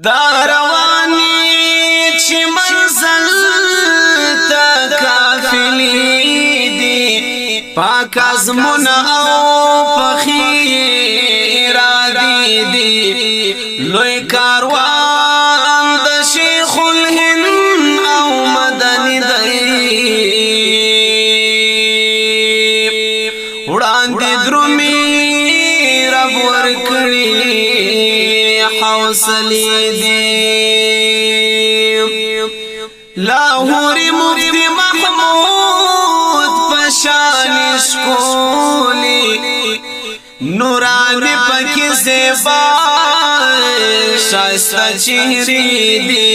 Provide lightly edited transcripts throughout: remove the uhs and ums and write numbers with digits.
دا رواني چې منزل تا کافلی دی پاک ازمون او پخی ارادی دی لوی کاروان د شیخ الهند او مدنی دی وړاندې درومي رب ورکړي حوصله دی لاهوري مفتی محمود پشان شکولی نورانی پکی زیبا شایسته چهری دی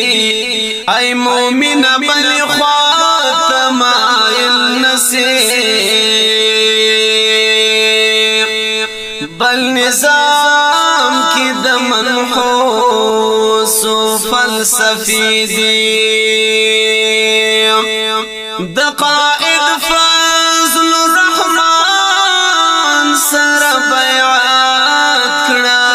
ای مومن بلی خواه مایل نصیب بل نظام کی د منحوس فلسفی دی د قائد فضل الرحمن سر بیعت کړه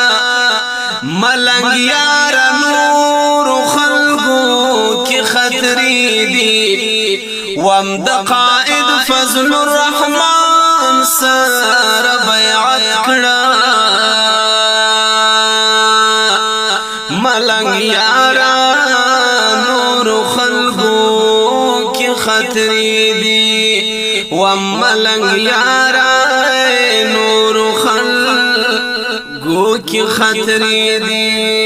ملنګ یار نور خلقو کی خطری دی وم د قائد فضل الرحمن سر بیعت کړه ملنګ یار نور خلقو کی خطری دی وملنګ یار نور خلقو کی خطری دی